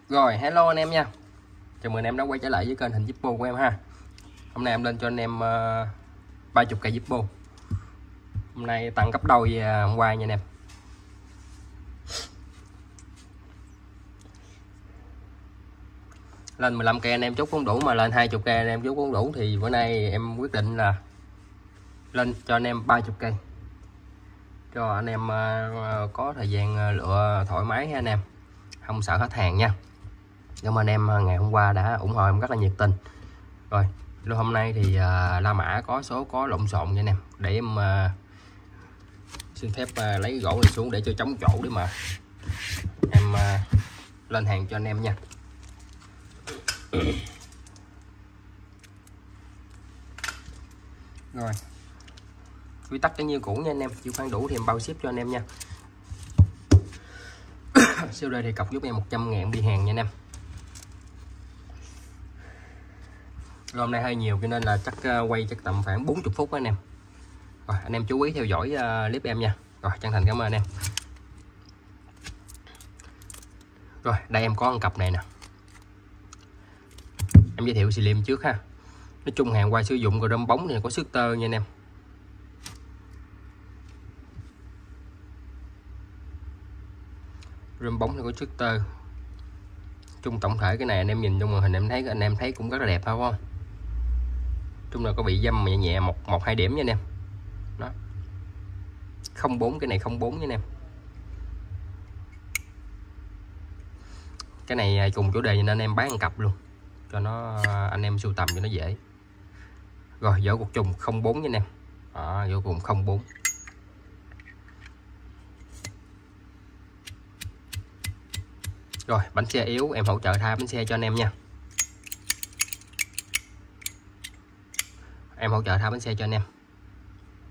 Rồi, hello anh em nha. Chào mừng anh em đã quay trở lại với kênh Hình Zippo của em ha. Hôm nay em lên cho anh em 30k Zippo. Hôm nay tăng gấp đôi hôm qua nha anh em. Lên 15k anh em chốt cũng đủ, mà lên 20k anh em chốt cũng đủ, thì bữa nay em quyết định là lên cho anh em 30k. Cho anh em có thời gian lựa thoải mái ha anh em. Không sợ hết hàng nha. Cảm ơn anh em ngày hôm qua đã ủng hộ em rất là nhiệt tình. Rồi, lô hôm nay thì La Mã có số có lộn xộn nha anh em. Để em xin phép lấy cái gỗ này xuống để cho trống chỗ để mà em lên hàng cho anh em nha. Rồi, quy tắc cái như cũ nha anh em, chịu khoan đủ thì em bao ship cho anh em nha. Siêu đây thì cọc giúp em 100.000 đi hàng nha anh em. Rồi, hôm nay hơi nhiều cho nên là chắc quay chắc tầm khoảng 40 phút đó anh em. Rồi, anh em chú ý theo dõi clip em nha. Rồi, chân thành cảm ơn anh em. Rồi, đây em có một cặp này nè. Em giới thiệu xì liềm trước ha. Nói chung hàng qua sử dụng rồi đâm bóng thì có sức tơ nha anh em. Rơm bóng thì có sức tơ. Chung tổng thể cái này anh em nhìn trong màn hình anh em thấy cũng rất là đẹp phải không? Chung là có bị dâm nhẹ nhẹ một hai điểm nha anh em. Đó. 04, cái này 04 nha anh em. Cái này cùng chủ đề nên anh em bán một cặp luôn cho nó anh em sưu tầm cho nó dễ. Rồi, vỏ cục trùng 04 nha anh em. Đó, vỏ cục 04. Rồi, bánh xe yếu em hỗ trợ thay bánh xe cho anh em nha. Em hỗ trợ thay bánh xe cho anh em.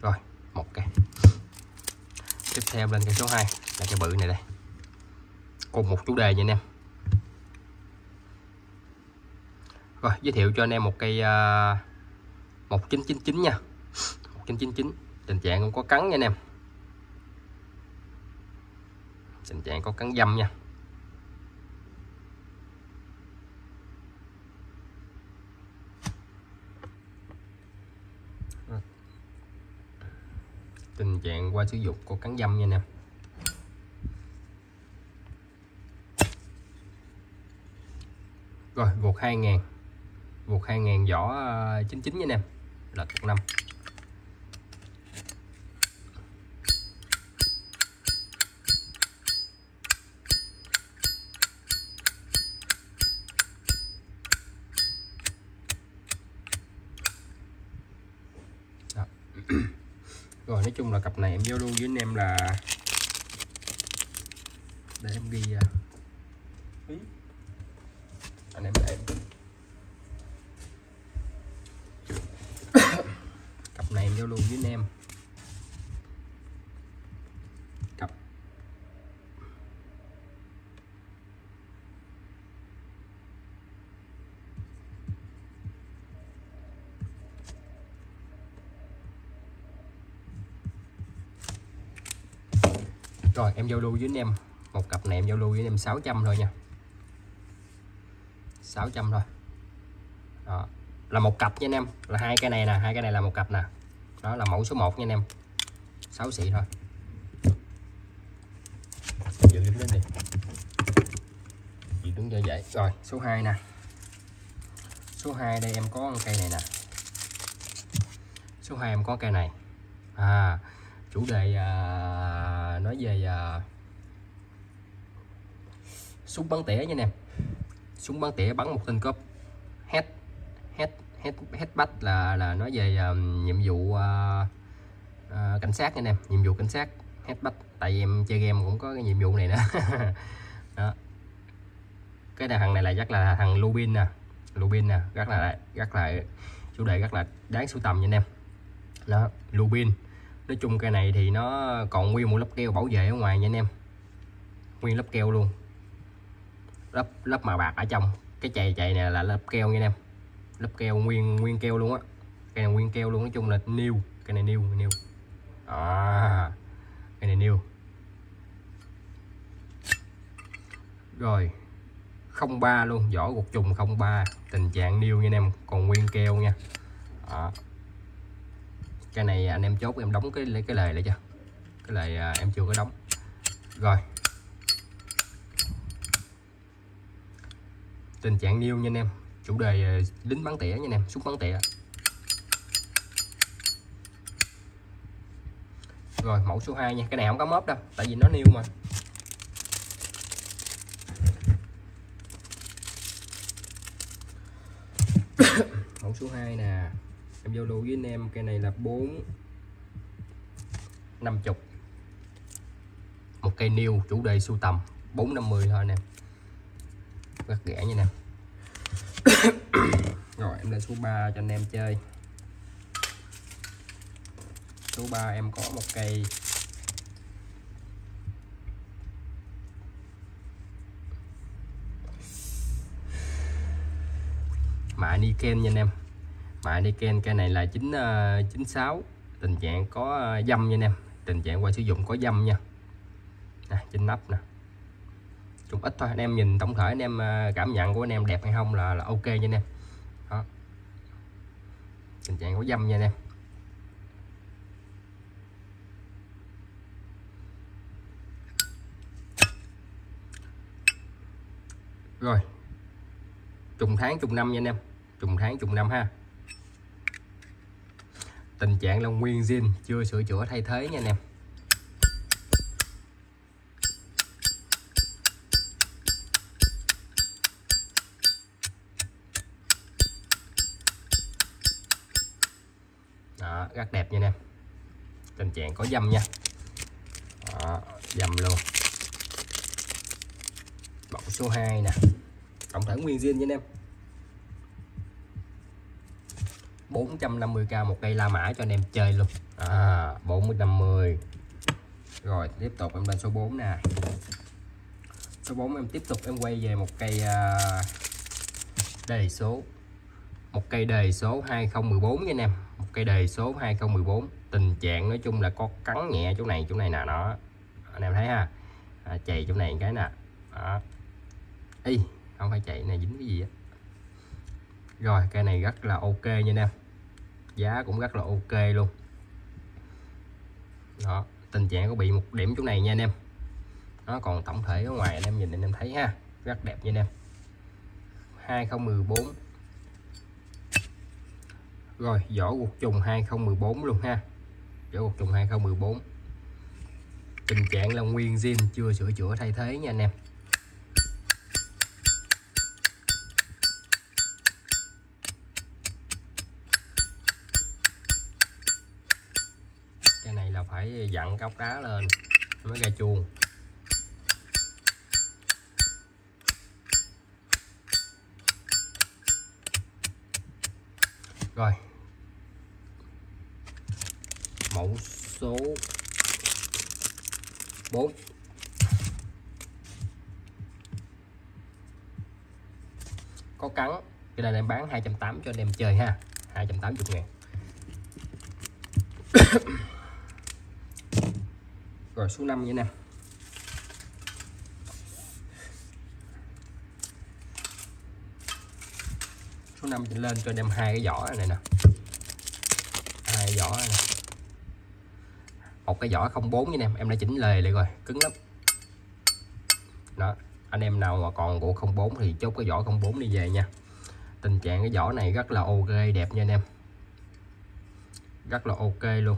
Rồi, một cái. Tiếp theo lên cái số 2 là cái bự này đây. Cùng một chủ đề nha anh em. Rồi, giới thiệu cho anh em một cây 1999 nha. 1999, tình trạng cũng có cắn nha anh em. Tình trạng có cắn dăm nha. Tình trạng qua sử dụng có cắn dăm nha anh em. Rồi, vụt 2000. Vụt 2000 vỏ 99 nha anh em. Là 1 năm. Đó. Rồi, nói chung là cặp này em giao lưu với anh em là để em ghi anh em để cặp này em giao lưu với anh em cặp rồi em giao lưu với anh em một cặp này em giao lưu với anh em 600 thôi nha. 600 thôi. Đó. Là một cặp nha anh em, là hai cái này nè, hai cái này là một cặp nè. Đó là mẫu số 1 nha anh em. 6 xị thôi. Giữ đứng lên đi. Giữ đứng cho dễ. Rồi, số 2 nè. Số 2 đây em có cây này nè. Số 2 em có cây này. Chủ đề nói về súng bắn tỉa nha anh em. Súng bắn tỉa bắn một tên cướp. Headbutt là nói về nhiệm vụ cảnh sát nha anh em, nhiệm vụ cảnh sát headbutt, tại vì em chơi game cũng có cái nhiệm vụ này nữa. Đó. Cái thằng này là chắc là thằng Lubin nè, rất là chủ đề rất là đáng sưu tầm nha anh em. Đó, Lubin. Nói chung cái này thì nó còn nguyên một lớp keo bảo vệ ở ngoài nha anh em, nguyên lớp keo luôn, lớp màu bạc ở trong cái chạy này là lớp keo nha anh em, lớp keo nguyên keo luôn á, cái này nguyên keo luôn. Nói chung là new, cái này new. Cái này new. Rồi 03 luôn, vỏ gục trùng 03, tình trạng niêu nha anh em, còn nguyên keo nha. Đó. Cái này anh em chốt em đóng cái lề lại cho, cái lề em chưa có đóng. Rồi, tình trạng niêu nha anh em, chủ đề lính bắn tỉa nha anh em, súng bắn tỉa. Rồi mẫu số 2 nha, cái này không có móp đâu tại vì nó niêu mà. Mẫu số 2 nè, em giao lưu với anh em, cái này là 450, một cây niêu, chủ đề sưu tầm, 450 thôi anh em, rất rẻ nha anh em. Rồi em lên số 3 cho anh em chơi. Số 3 em có một cây mạ Niken nha anh em. Mạ Niken, cây này là 96, tình trạng có dăm nha anh em, tình trạng qua sử dụng có dăm nha. Nè, trên nắp nè, cũng ít thôi, anh em nhìn tổng thể anh em cảm nhận của anh em đẹp hay không là ok nha anh em. Đó, tình trạng có dăm nha anh em. Rồi, trùng tháng trùng năm nha anh em, trùng tháng trùng năm ha. Tình trạng là nguyên zin, chưa sửa chữa thay thế nha anh em. Đó, rất đẹp nha anh em, tình trạng có dăm nha. Đó, dăm luôn. Mẫu số 2 nè, tổng thể nguyên zin nha anh em. 450k một cây La Mã cho anh em chơi luôn. 450. Rồi tiếp tục em lên số 4 nè. Số 4 em tiếp tục em quay về một cây đề số. Một cây đề số 2014 nha anh em. Một cây đề số 2014. Tình trạng nói chung là có cắn nhẹ chỗ này nè, nó anh em thấy ha. Chày chỗ này cái nè. Đó. Ý, không phải chạy này dính cái gì á. Rồi cây này rất là ok nha anh em, giá cũng rất là ok luôn. Đó, tình trạng có bị một điểm chỗ này nha anh em. Nó còn tổng thể ở ngoài anh em nhìn anh em thấy ha, rất đẹp nha anh em. 2014. Rồi vỏ gục trùng 2014 luôn ha, vỏ gục trùng 2014, tình trạng là nguyên zin, chưa sửa chữa thay thế nha anh em. Cái này là phải dặn cốc đá lên mới ra chuông. Rồi mẫu số 4. Có cắn, cái này em bán 280 cho anh em chơi ha, 280.000. Rồi số 5 nha anh em. Số 5 lên cho anh em hai cái vỏ này nè, hai cái vỏ này nè. Một cái vỏ 04 nha em đã chỉnh lề lại rồi, cứng lắm. Đó, anh em nào mà còn của 04 thì chốt cái vỏ 04 đi về nha. Tình trạng cái vỏ này rất là ok, đẹp nha anh em, rất là ok luôn.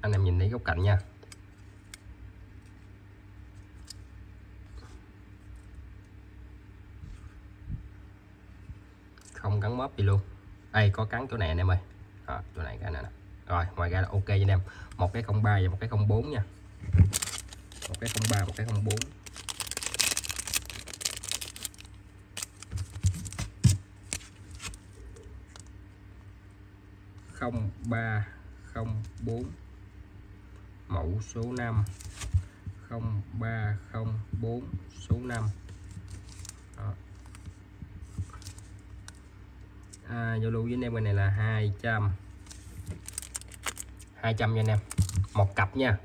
Anh em nhìn thấy góc cạnh nha, không gắn móp gì luôn. Đây có cắn chỗ này anh em ơi. Đó, chỗ này cái này nè. Rồi ngoài ra là ok anh em. Một cái 03 và một cái 04 nha. Một cái 03, một cái 04. Không 3 không 4 mẫu số 5 0304 số 5. Đó. giao lưu với anh em cái này là 200 nha anh em, một cặp nha,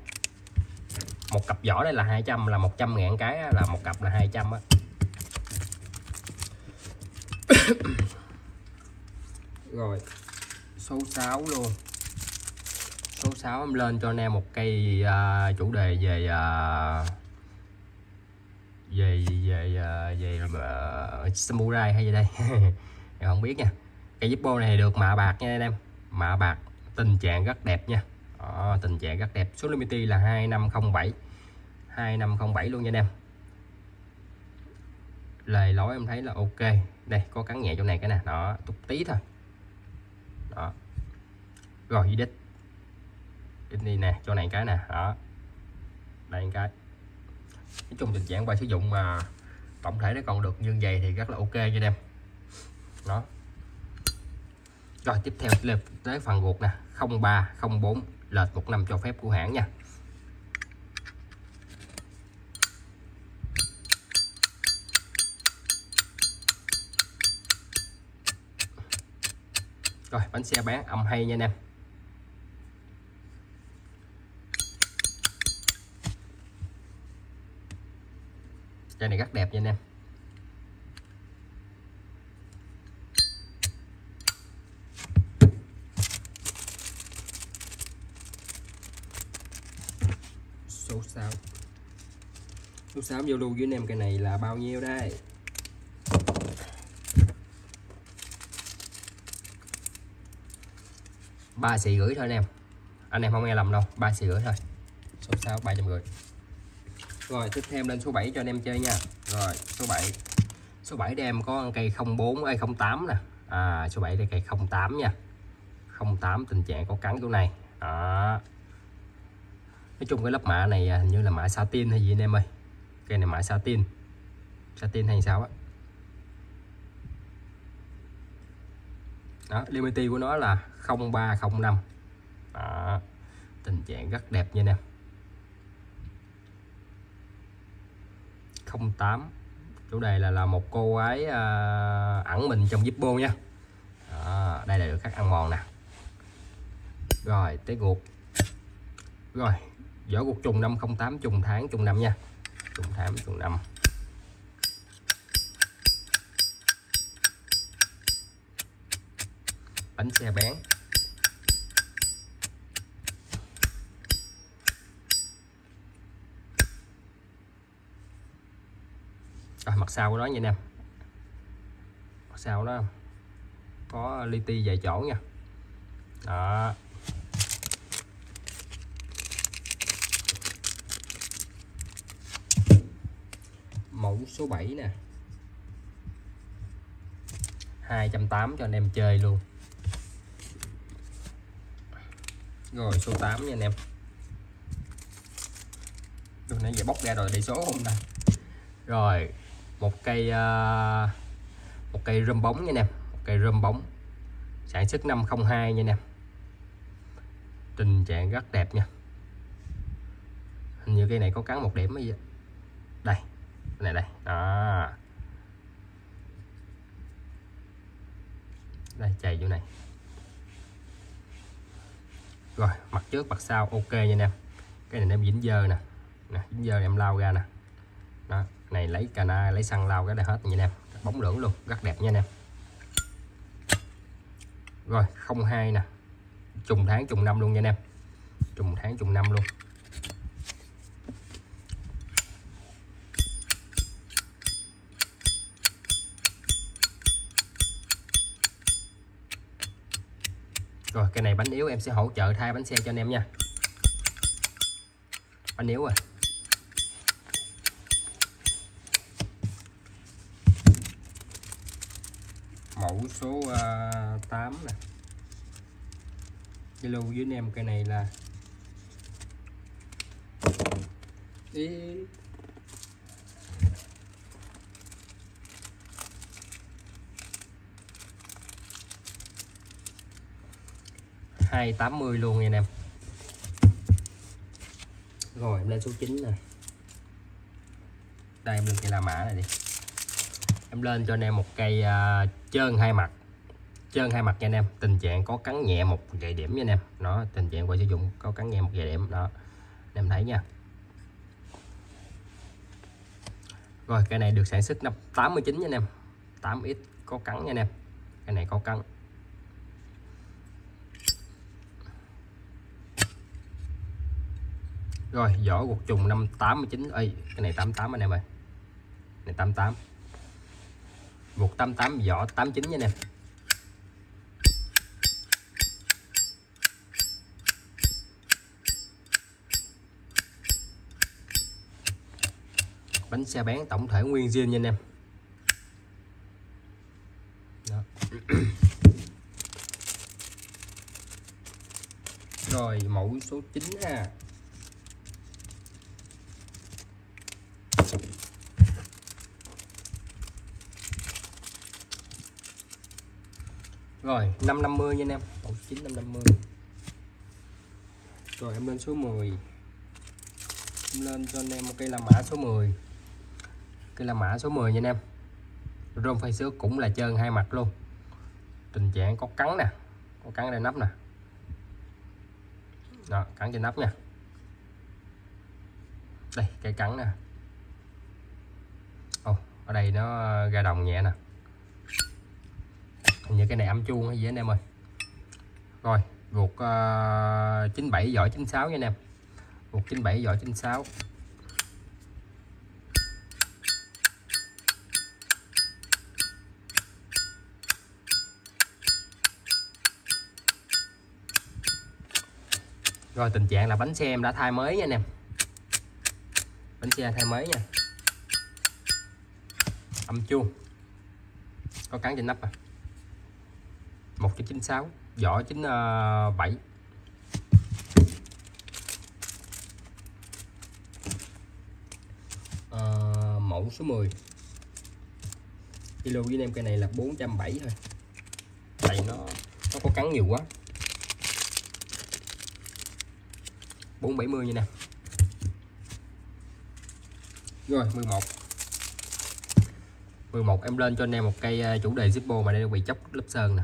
một cặp vỏ đây là 200, là 100.000 cái là một cặp là 200 á. Rồi số 6 luôn, số 6 em lên cho anh em một cây chủ đề về samurai hay gì đây em không biết nha. Cây Zippo này được mạ bạc nha anh em, mạ bạc tình trạng rất đẹp nha. Tình trạng rất đẹp, số limited là 2507 luôn nha anh em. Lề lối em thấy là ok, đây có cắn nhẹ chỗ này cái nè, đó tút tí thôi đó. Rồi đít đi nè, chỗ này cái nè, đó đây cái. Nói chung tình trạng qua sử dụng mà tổng thể nó còn được như vậy thì rất là ok cho anh em đó. Rồi tiếp theo lên tới phần ruột nè, 0304 lệch 1 năm cho phép của hãng nha. Rồi bánh xe bán âm hay nha anh em. Cây này rất đẹp nha anh em. Số 6. Số 6 giao lưu với anh em cây này là bao nhiêu đây? Ba xị rưỡi thôi anh em không nghe lầm đâu, 3 xị rưỡi thôi. Số 6 350. Rồi tiếp theo lên số 7 cho anh em chơi nha. Rồi số 7 để em có cây 04 hay 08 nè. Số 7 đây cây 08 nha. 08 tình trạng có cắn chỗ này đó. Nói chung cái lớp mạ này hình như là mạ satin hay gì anh em ơi, cây này mạ satin hay sao á đó. Limited của nó là 0305 đó. Tình trạng rất đẹp nha anh em. 08 chủ đề là một cô ấy ẩn mình trong Zippo nha đó. Đây là được các ăn mòn nè. Rồi tới ruột. Rồi vỏ ruột trùng 508, trùng tháng trùng năm nha, trùng tháng trùng năm. Bánh xe bán. Rồi mặt sau của nó nha anh em, mặt sau đó có li ti vài chỗ nha đó. Mẫu số 7 nè, 280 cho anh em chơi luôn. Rồi số 8 nha anh em. Lúc nãy giờ bóc ra rồi, đầy số không ta. Rồi một cây rơm bóng nha anh em, một cây rơm bóng sản xuất 502 nha anh em. Tình trạng rất đẹp nha. Hình như cây này có cắn một điểm mới đây, cái này đây đó. Đây chày chỗ này. Rồi mặt trước mặt sau ok nha anh em. Cái này em dính dơ nè, dính dơ em lau ra nè đó. Này lấy cà na lấy xăng lau cái này hết nha anh em, bóng lưỡng luôn, rất đẹp nha anh em. Rồi 02 nè, trùng tháng trùng năm luôn nha anh em, trùng tháng trùng năm luôn. Rồi cái này bánh yếu em sẽ hỗ trợ thay bánh xe cho anh em nha. Bánh yếu rồi. Mẫu số 8 nè. Zalo với anh em cây này là 280 luôn nha anh em. Rồi em lên số 9 nè. Đây em lên cây La Mã này đi. Em lên cho anh em một cây trơn hai mặt, Trơn hai mặt nha anh em, tình trạng có cắn nhẹ một vài điểm nha anh em. Nó tình trạng qua sử dụng có cắn nhẹ một vài điểm đó, anh em thấy nha. Rồi cái này được sản xuất năm 89 nha anh em, 8X có cắn nha anh em, cái này có cắn. Rồi vỏ gục trùng năm 89 ơi, cái này 88 anh em ơi, này 88, gục 88 vỏ 89 nha anh em. Bánh xe bán tổng thể nguyên zin nha anh em. Đó. Rồi mẫu số 9 ha. Rồi 550 nha anh em, mẫu 9 550. Rồi em lên số 10. Em lên cho anh em một cây La Mã số 10. Cây La Mã số 10 nha anh em. Rôm phay xước cũng là trơn hai mặt luôn. Tình trạng có cắn nè, có cắn đây nắp nè. Đó, cắn trên nắp nha. Đây, cây cắn nè. Ở đây nó ra đồng nhẹ nè. Hình như cái này âm chuông hay gì anh em ơi. Rồi, ruột 97 vỏ 96 nha anh em. Ruột 97 vỏ 96. Rồi tình trạng là bánh xe em đã thay mới nha anh em. Bánh xe thay mới nha. Âm chuông. Có cắn trên nắp à. 196, vỏ 97. Mẫu số 10. Kilo với anh em cây này là 470 thôi. Tại nó có cắn nhiều quá. 470 như nè. Rồi 11 em lên cho anh em một cây chủ đề Zippo mà đây bị chóc lớp sơn nè.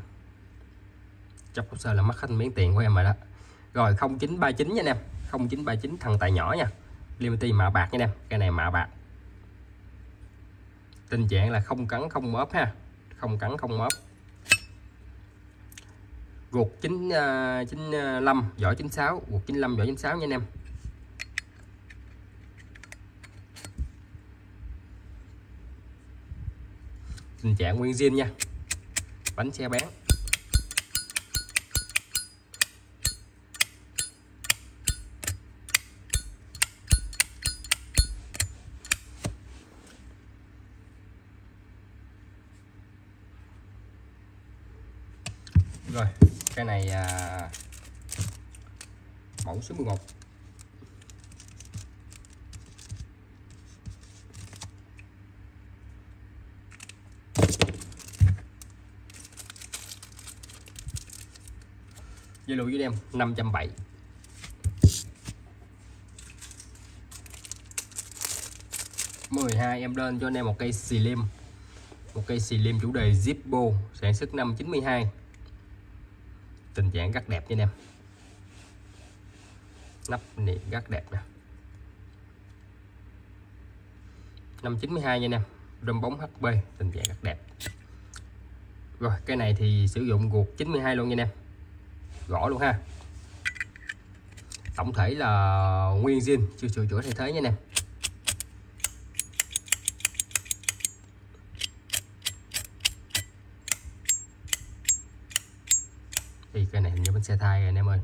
Chóc lớp sơn là mất hết miếng tiền của em rồi đó. Rồi 0939 nha anh em, 0939 thằng tài nhỏ nha. Liberty mạ bạc nha anh em, cây này mạ bạc. Tình trạng là không cắn không móp ha, không cắn không móp. Ruột 95 vỏ 96, ruột 95 vỏ 96 nha anh em. Tình trạng nguyên zin nha. Bánh xe bán. Rồi cái này mẫu số 11. Zalo với em 570. Em lên cho anh em một cây xì lim. Một cây xì lim chủ đề Zippo sản xuất năm 92. Tình trạng rất đẹp nha anh em. Nắp này rất đẹp nè. Năm 92 nha anh em. Rơm bóng HB, tình trạng rất đẹp. Rồi cái này thì sử dụng ruột 92 luôn nha anh em. Gõ luôn ha. Tổng thể là nguyên zin, chưa sửa chữa thay thế nha anh em. Thì cái này hình như bánh xe thay rồi anh em ơi.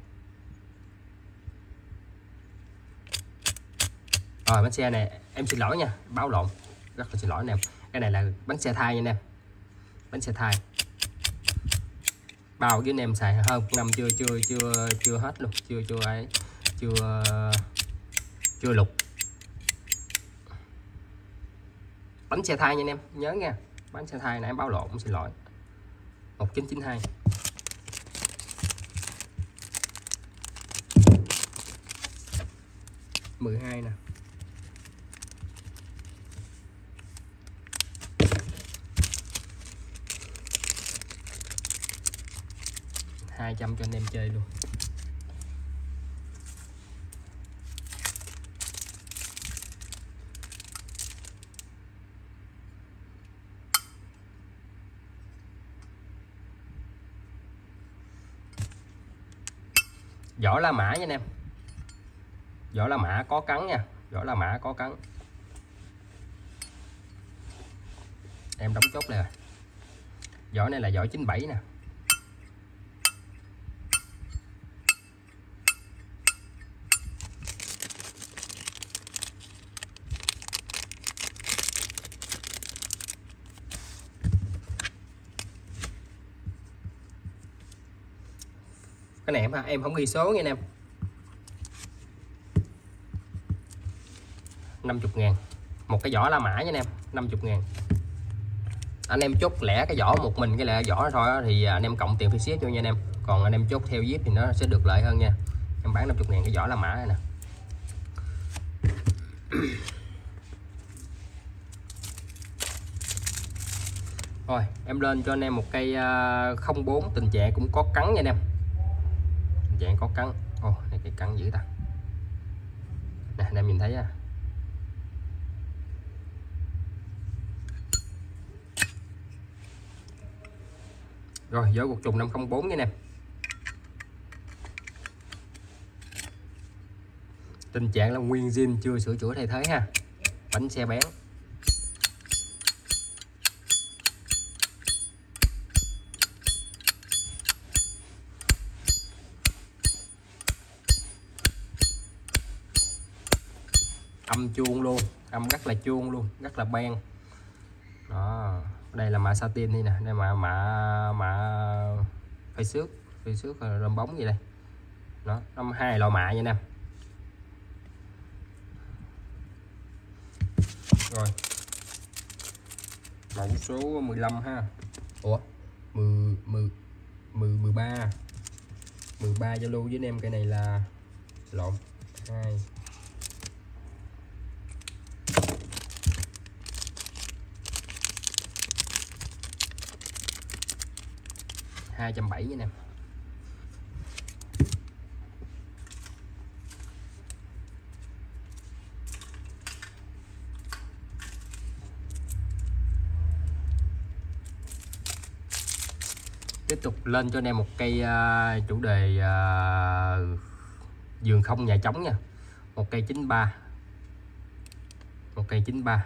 Rồi bánh xe này em xin lỗi nha, báo lộn, rất là xin lỗi anh em. Cái này là bánh xe thay nha anh em. Bánh xe thay. Bao với anh em xài hơn 1 năm chưa hết luôn, chưa lục. Bánh xe thay nha anh em, nhớ nha. Bánh xe thay này em báo lộn, xin lỗi. 1992. Nè. 200 cho anh em chơi luôn. Vỏ La Mã nha anh em. Vỏ La Mã có cắn nha, vỏ La Mã có cắn. Em đóng chốt này rồi. Vỏ này là vỏ 97 nè. Cái này em không ghi số nha anh em. 50.000 một cái vỏ La Mã nha anh em, 50.000. Anh em chốt lẻ cái vỏ một mình cái lẻ vỏ thôi thì anh em cộng tiền phí ship cho nha anh em. Còn anh em chốt theo zip thì nó sẽ được lợi hơn nha. Em bán 50.000 cái vỏ La Mã này nè. Rồi em lên cho anh em một cây 04 tình trạng cũng có cắn nha anh em. Tình trạng có cắn. Ồ này cái cắn dữ ta. Nè anh em nhìn thấy á. Rồi vỏ cục trùng 504 nha anh em. Tình trạng là nguyên zin chưa sửa chữa thay thế ha. Bánh xe bén. Âm chuông luôn, âm rất là chuông luôn, rất là beng. Đó, đây là mạ satin đi nè, đây mạ phơi xước rơm bóng gì đây. Đó, 52 loại mạ nha anh em. Rồi. Mẫu số 15 ha. Ủa, 13 Zalo với anh em, cái này là lộn 2 270 nha anh em. Tiếp tục lên cho anh em một cây chủ đề vườn không nhà trống nha. Một cây 93. Một cây 93.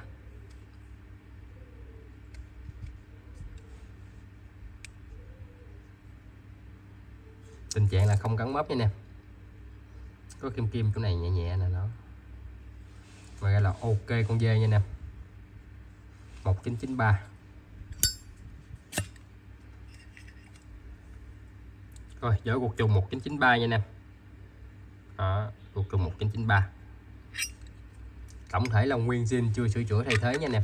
Tình trạng là không gắn mớp nha nè. Có kim kim chỗ này nhẹ nhẹ nè đó. Ngoài ra là ok con dê nha nè. 1993. Rồi vỏ cột trùng 1993 nha nè. Đó, cột trùng 1993. Tổng thể là nguyên zin chưa sửa chữa thay thế nha nè.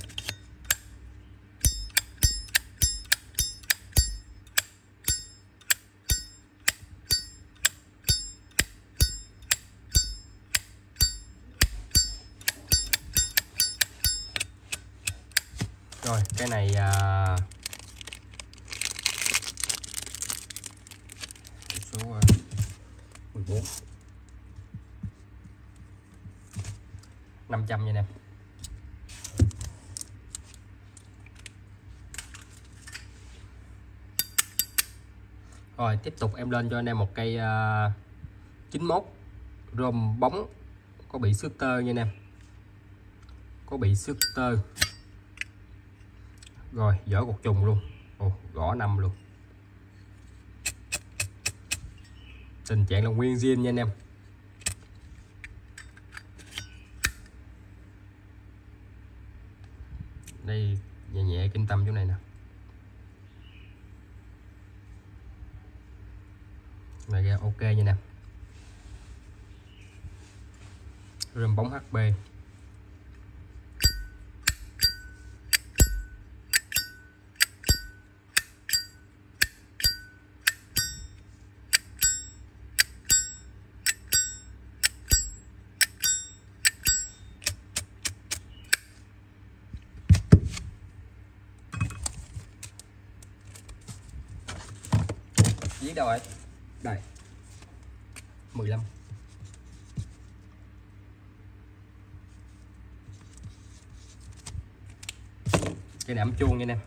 Rồi cái này số 14 500 nha nè. Rồi tiếp tục em lên cho anh em một cây 91 rôm bóng có bị xước tơ nha anh em. Có bị xước tơ. Rồi vỏ cột trùng luôn. Ồ, gõ 5 luôn. Tình trạng là nguyên zin nha anh em. Đây nhẹ nhẹ kinh tâm chỗ này nè. Này ra ok nha nè. Rơm bóng HB. Viết đâu rồi? Đây 15. Cái này ấm chuông nha anh em.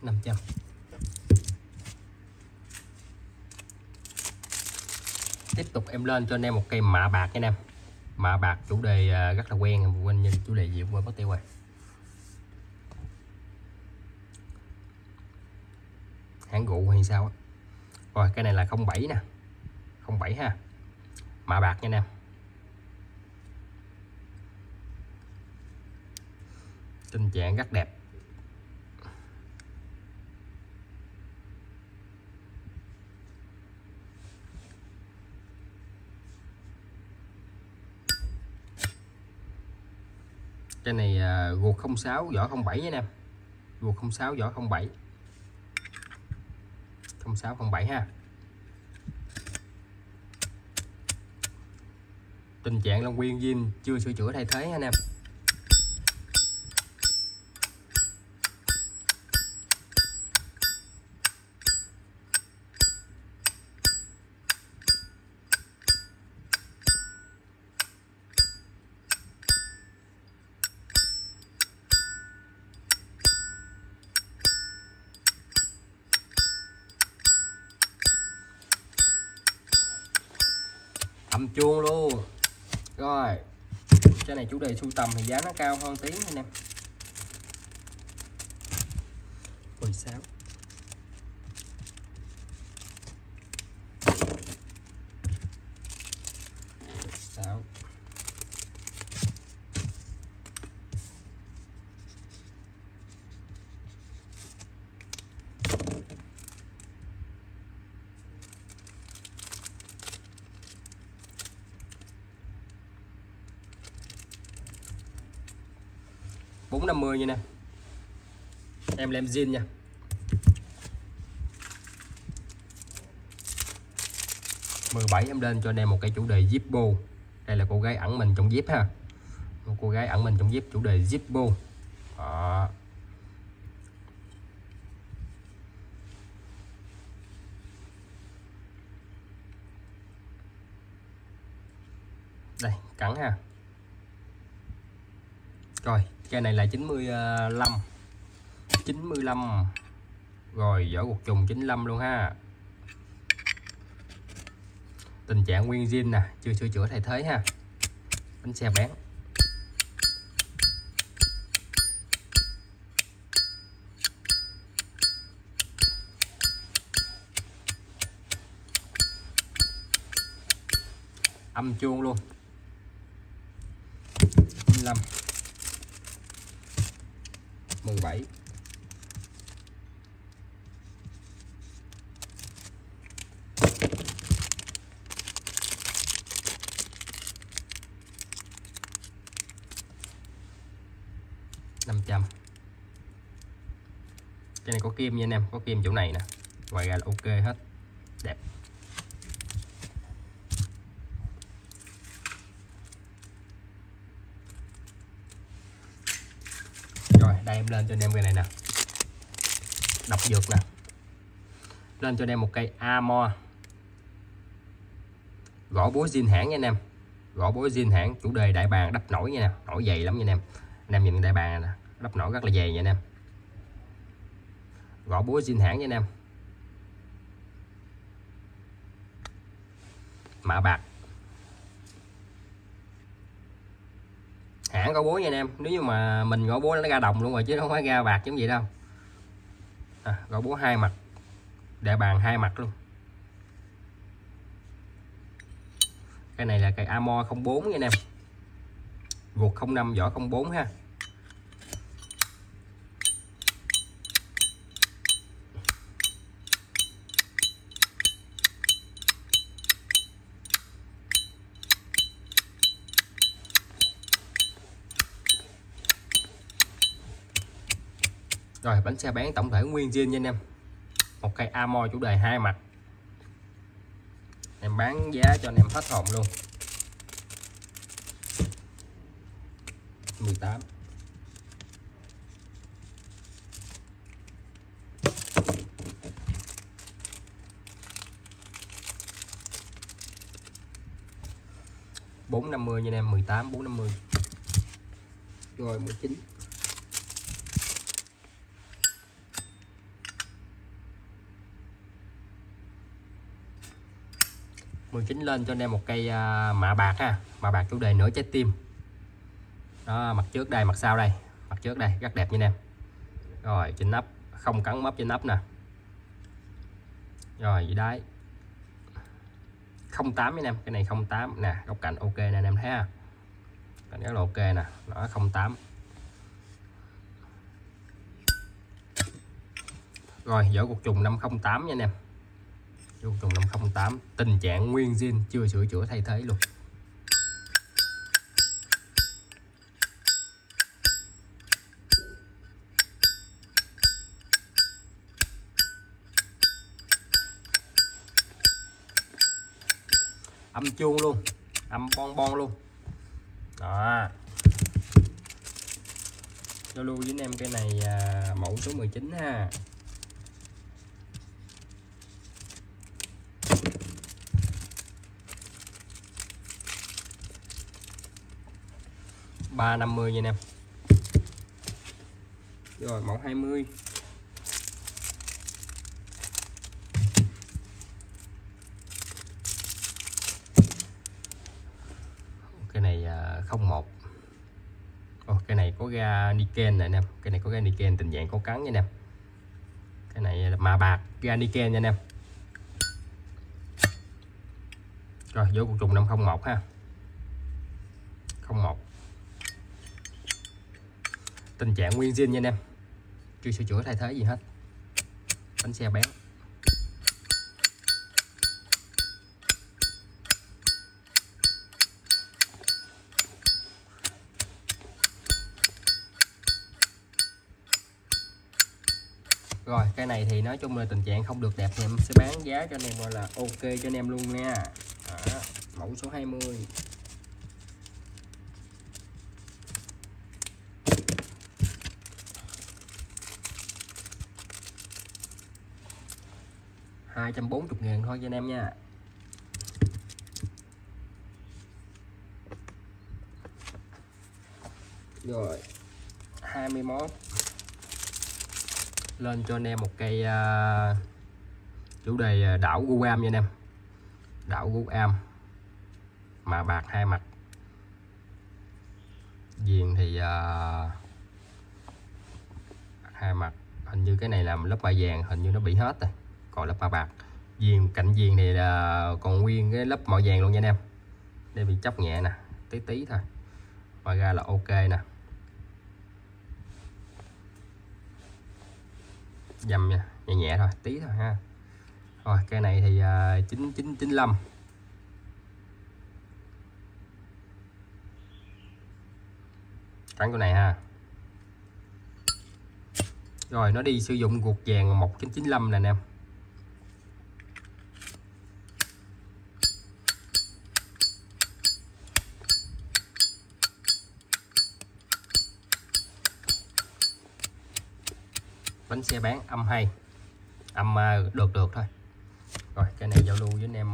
500. Tiếp tục em lên cho anh em một cây mạ bạc nha anh em. Mạ bạc chủ đề rất là quen, quên như chủ đề gì quên mất tiêu rồi. Hãng gụ hay sao á. Rồi cái này là 07 nè. 07 ha. Mạ bạc nha anh em. Tình trạng rất đẹp. Cái này guộc 06 vỏ 07 nha anh em. Guộc 06 vỏ 07. 06 07 ha. Tình trạng lông nguyên zin chưa sửa chữa thay thế anh em. Ấm chuông luôn. Rồi cái này chủ đề sưu tầm thì giá nó cao hơn tí anh em. 16. 6. 450 nha nè. Em làm zin nha. Bảy em lên cho anh em một cái chủ đề Zippo. Đây là cô gái ẩn mình trong zip ha. Một cô gái ẩn mình trong zip chủ đề Zippo. Đó. Đây, cẩn ha. Rồi, cây này là 95. 95. Rồi, vỏ gục trùng 95 luôn ha. Tình trạng nguyên zin nè, chưa sửa chữa thay thế ha. Bánh xe bán. Âm chuông luôn. 95. 17. 500. Cái này có kim nha anh em, có kim chỗ này nè. Ngoài ra là ok hết. Đẹp. Rồi, đây em lên cho anh em cái này nè. Độc dược nè. Lên cho anh em một cây Amor. Gõ búa zin hãng nha anh em. Gõ búa zin hãng, chủ đề đại bàng đắp nổi nha nè, nổi dày lắm nha anh em. Anh em nhìn đại bàng này nè, đắp nổi rất là dày nha anh em. Gõ búa zin hãng nha anh em. Mạ bạc. Hãng gõ búa nha anh em. Nếu như mà mình gõ búa nó ra đồng luôn rồi chứ không phải ra bạc giống vậy đâu. Gõ búa hai mặt. Đại bàng hai mặt luôn. Cái này là cây Amor 04 nha anh em. Ruột 05 vỏ 04 ha. Rồi bánh xe bán tổng thể nguyên zin nha anh em. Một cây Amor chủ đề hai mặt. Em bán giá cho anh em hết hồn luôn. 18. 450 nha anh em, 18 450. Rồi 19. Lên cho anh em một cây mạ bạc ha, mạ bạc chủ đề nửa trái tim. Đó, mặt trước đây, mặt sau đây, mặt trước đây rất đẹp nha anh em. Rồi trên nắp không cắn mấp trên nắp nè. Rồi dưới đáy 08 anh em, cái này 08 nè, góc cạnh ok nè anh em thấy ha, cạnh rất là ok nè, nó 08. Rồi vỏ cục trùng 508 nha anh em, vỏ cục trùng 508, tình trạng nguyên zin, chưa sửa chữa thay thế luôn. Âm chuông luôn, âm bon bon luôn đó. Giao lưu với anh em cái này mẫu số 19 ha. $350 nha anh em. Rồi mẫu 20. Cái này 01. Cái này có ga niken này anh em, cái này có ga niken tình dạng có cắn nha anh em. Cái này là mạ bạc ga niken nha anh em. Rồi vỏ cục trùng 501 ha, 01, tình trạng nguyên zin nha anh em, chưa sửa chữa thay thế gì hết, bánh xe bán. Rồi cái này thì nói chung là tình trạng không được đẹp thì em sẽ bán giá cho anh em gọi là ok cho anh em luôn nha. Đó, mẫu số 20. $240.000 thôi cho anh em nha. Rồi 21. Lên cho anh em một cây chủ đề đảo Guam nha anh em, đảo Guam mạ bạc hai mặt, viền thì hai mặt, hình như cái này làm lớp ba vàng, hình như nó bị hết rồi, còn lớp ba bạc. Viền cạnh viền này là còn nguyên cái lớp màu vàng luôn nha anh em, đây bị chóc nhẹ nè, tí tí thôi, ngoài ra là ok nè. Dầm nha, nhẹ nhẹ thôi, tí thôi ha. Rồi cây này thì 9995. Cắn cái này ha. Rồi nó đi sử dụng guộc vàng 1995 nè anh em. Bánh xe bán âm hay, âm được thôi. Rồi cái này giao lưu với anh em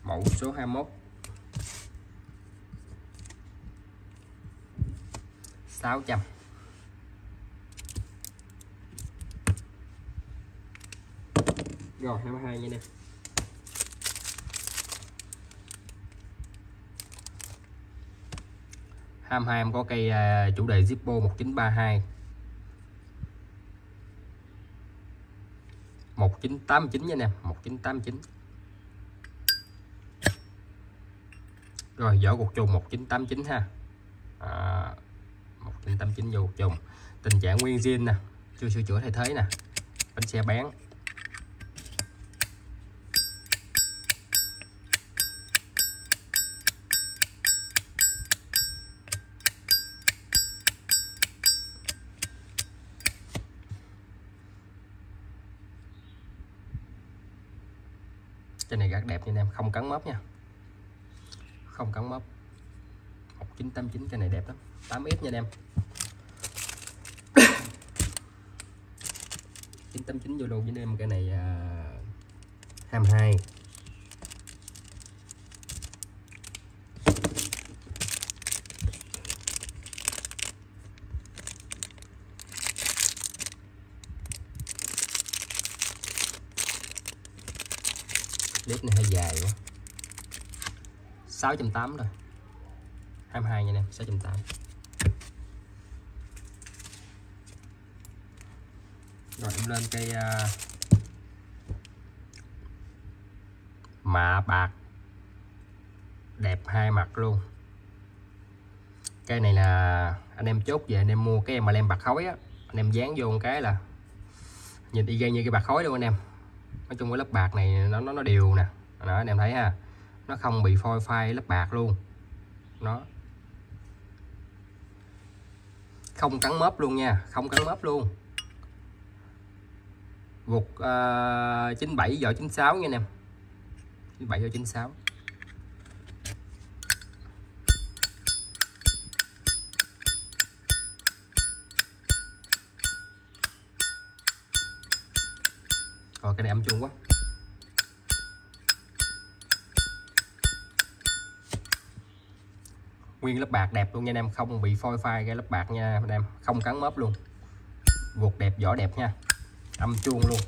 mẫu số 21. 600. Rồi 22 nha anh em. em có cây chủ đề Zippo 1932 1989 nha anh em, 1989. Rồi vỏ cục trùng 1989 ha. 1989 vô cục trùng, tình trạng nguyên zin nè, chưa sửa chữa thay thế nè, bánh xe bán. Cái này rất đẹp nha anh em, không cắn mốc nha, không cắn mốc. 1989 cái này đẹp lắm, 8S nha anh em. 989 vô luôn với anh em, cái này 22. Clip này hơi dài quá. 680 thôi. 22 nha anh em, 680. Rồi em lên cây mạ bạc đẹp hai mặt luôn. Cây này là anh em chốt về anh em mua cái mà lem bạc khối á, anh em dán vô một cái là nhìn y gan như cái bạc khối luôn anh em. Nói chung cái lớp bạc này nó đều nè, đó anh em thấy ha, nó không bị phôi phai lớp bạc luôn, nó không cắn mớp luôn nha, không cắn mớp luôn. Gục 97 vỏ 96 nha anh em, 97 vỏ 96. Rồi cái này âm chuông quá. Nguyên lớp bạc đẹp luôn nha anh em, không bị phôi phai cái lớp bạc nha anh em, không cắn mớp luôn. Gục đẹp, vỏ đẹp nha, âm chuông luôn.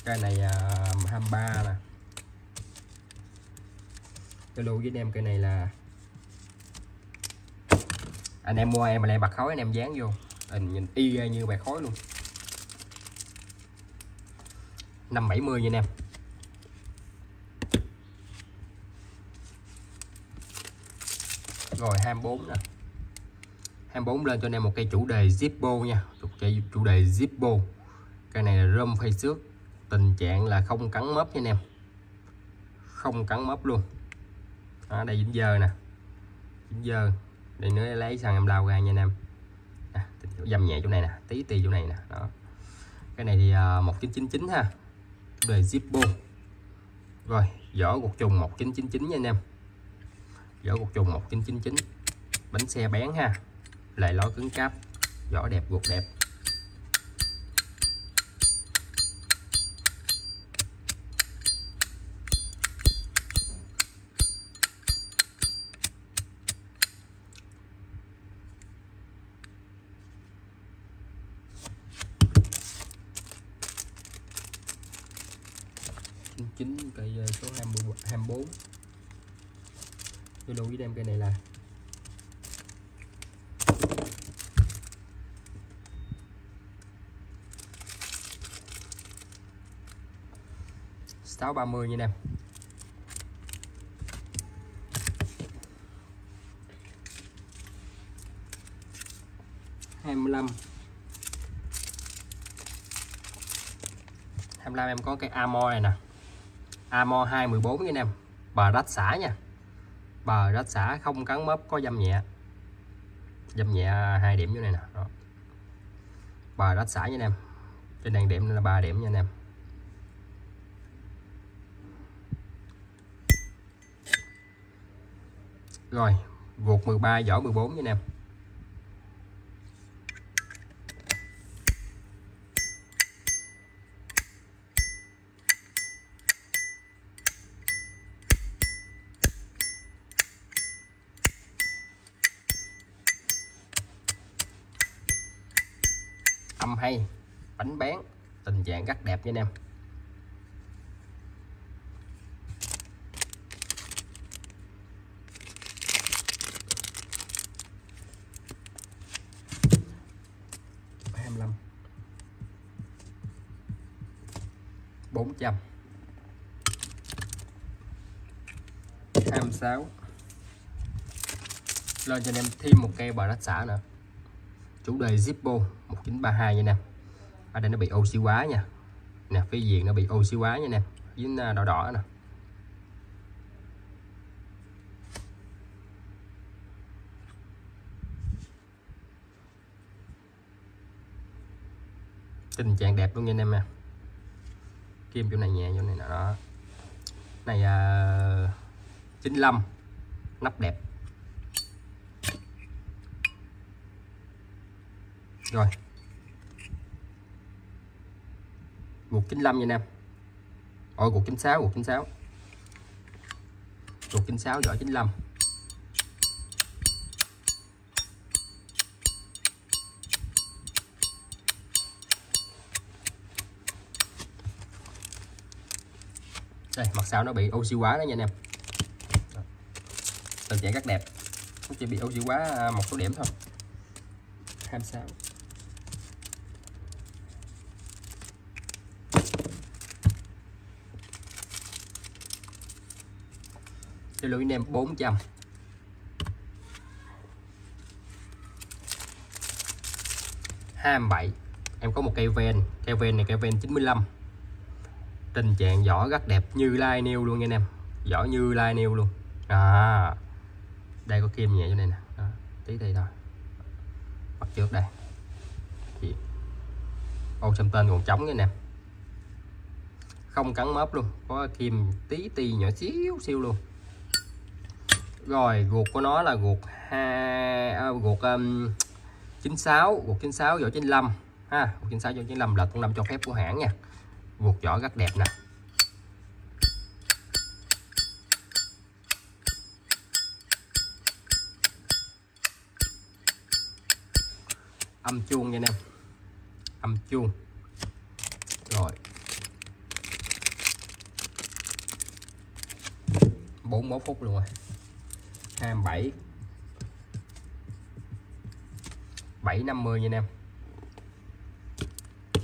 Cái này 23 nè. Cái lưu với anh em cây này là anh em mua em mà lại bạc khối anh em dán vô hình nhìn y ra như bạc khối luôn. 570 nha anh em. Rồi 24 nè. 24 lên cho anh em một cây chủ đề Zippo nha, chủ đề Zippo. Cây này là rơm phay xước, tình trạng là không cắn mớp nha anh em, không cắn mớp luôn. Ở đây dính dơ nè, dính dơ. Đây nữa lấy xăng em lau ra nha anh em. Dăm nhẹ chỗ này nè, tí chỗ này nè. Đó. Cái này thì 1999 ha, chủ đề Zippo. Rồi vỏ cột trùng 1999 nha anh em, vỏ cột trùng 1999. Bánh xe bén ha, lại lói cứng cáp, vỏ đẹp, gột đẹp. Chính cây số 24. Tôi lưu với em cây này là sáu 30 nha anh em. Hai mươi lăm em có cái Amo này nè, Amo 214 nha anh em, bờ rách xả nha, bờ rách xả không cắn mớp, có dăm nhẹ 2 điểm như này nè. Đó. Bờ rách xả nha anh em, trên đèn điểm là 3 điểm nha anh em. Rồi vụt 13 vỏ 14 nha anh em. Âm hay, bánh bén, tình trạng rất đẹp nha anh em. Bốn trăm 26. Lên cho anh em thêm một cây bờ rách xả nữa, chủ đề Zippo 1932 nha anh em. Ở đây nó bị oxy hóa nha nè, phía viền nó bị oxy hóa nha anh em, dính đỏ đỏ nè. Tình trạng đẹp luôn nha anh em nha. Kim chỗ này nhẹ, chỗ này nè, đó này 95, nắp đẹp. Rồi guộc 95 nha anh em. Ôi guộc 96, guộc 96, guộc 96 vỏ 95. Đây, mặt sau nó bị oxy hóa đó nha anh em. Tình trạng rất đẹp, nó chỉ bị oxy hóa một số điểm thôi. 26. Cho lượng anh em 400. $27. Em có một cây ven này, cây ven 95. Tình trạng vỏ rất đẹp như lai niêu luôn nha anh em, vỏ như lai niêu luôn. Đây có kim nhẹ cho nên nè, tí đây thôi, bắt trước đây. Ô xăm tên còn trống nha anh em, không cắn mớp luôn, có kim tí ti nhỏ xíu siêu luôn. Rồi guộc của nó là guộc 96, guộc 96 vỏ 95 ha, guộc 96 vỏ 95 là con 5 cho phép của hãng nha. Guộc vỏ rất đẹp nè. Âm chuông nha anh em, âm chuông. Rồi 41 phút luôn rồi. 27 750 nha anh em,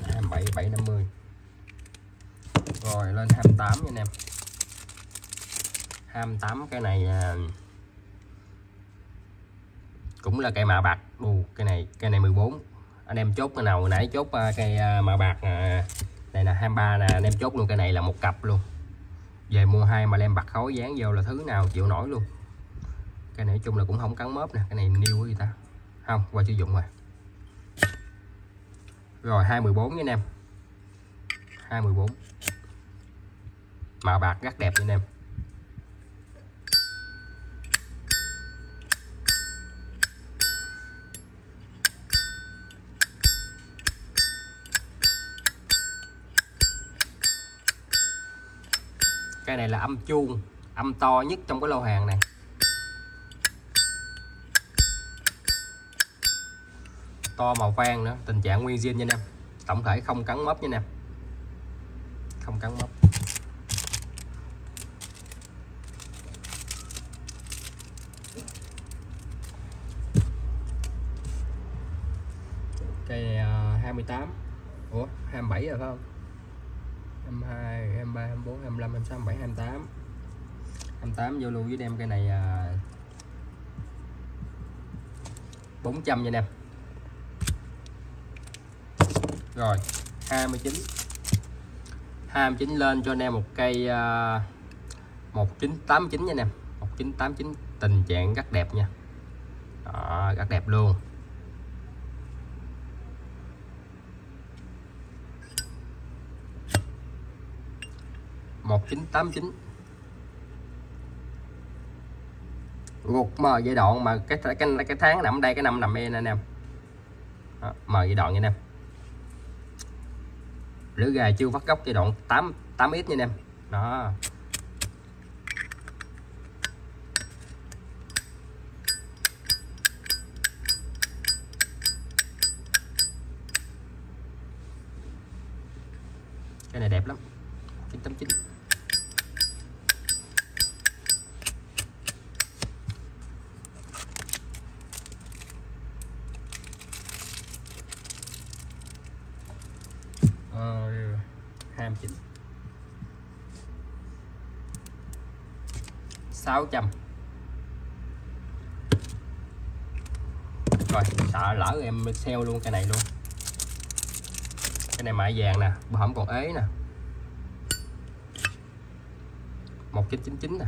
27 750. Rồi lên 28 nha anh em. 28 cái này cũng là cây mạ bạc. Cây này 14. Anh em chốt cái nào, hồi nãy chốt cây mạ bạc này là 23 nè, anh em chốt luôn cây này là một cặp luôn. Về mua 2 mà lem bạc khối dán vô là thứ nào chịu nổi luôn. Cái này nói chung là cũng không cắn mớp nè, cái này niêu gì ta, không qua sử dụng rồi. Rồi 214 nha anh em, 214 mạ bạc rất đẹp nha anh em. Cái này là âm chuông, âm to nhất trong cái lô hàng này. To màu vàng nữa, tình trạng nguyên zin nha anh em. Tổng thể không cắn mớp nha anh em, không cắn mớp. Cây 28. Ủa 27 rồi phải không? 22, 23, 24, 25, 26, 27, 28. 28 vô luôn với đem cây này 400 nha anh em. Rồi 29. 29 lên cho anh em một cây 1989 nha anh em. 1989 tình trạng rất đẹp nha. Đó, rất đẹp luôn. Một 1989 gục mờ giai đoạn mà cái tháng nằm đây, cái năm nằm đây nè anh em. Đó, mờ giai đoạn nha anh em. Lửa gà chưa phát gốc giai đoạn 8x nha anh em. Đó. Cái này đẹp lắm. 989. Ờ 29. 600. Rồi sợ lỡ em sale luôn cái này luôn. Cái này mạ vàng nè, bờ hổm còn ế nè. 1999 nè.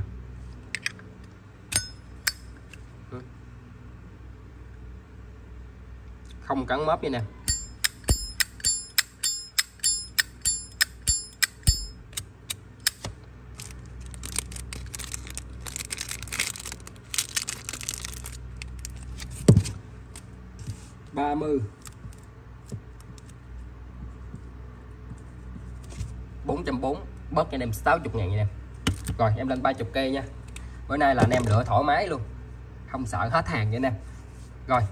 Không cắn mớp vậy nè. Ba mươi 440 bớt cho anh em 60.000 nha em. Rồi em lên 30 cây nha. Bữa nay là anh em lựa thoải mái luôn, không sợ hết hàng nha anh em. Rồi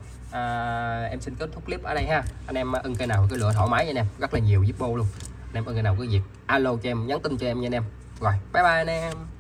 em xin kết thúc clip ở đây ha. Anh em ưng cây nào cứ lựa thoải mái nha anh em, rất là nhiều Zippo luôn. Anh em ưng cây nào cứ việc alo cho em, nhắn tin cho em nha anh em. Rồi bye bye anh em.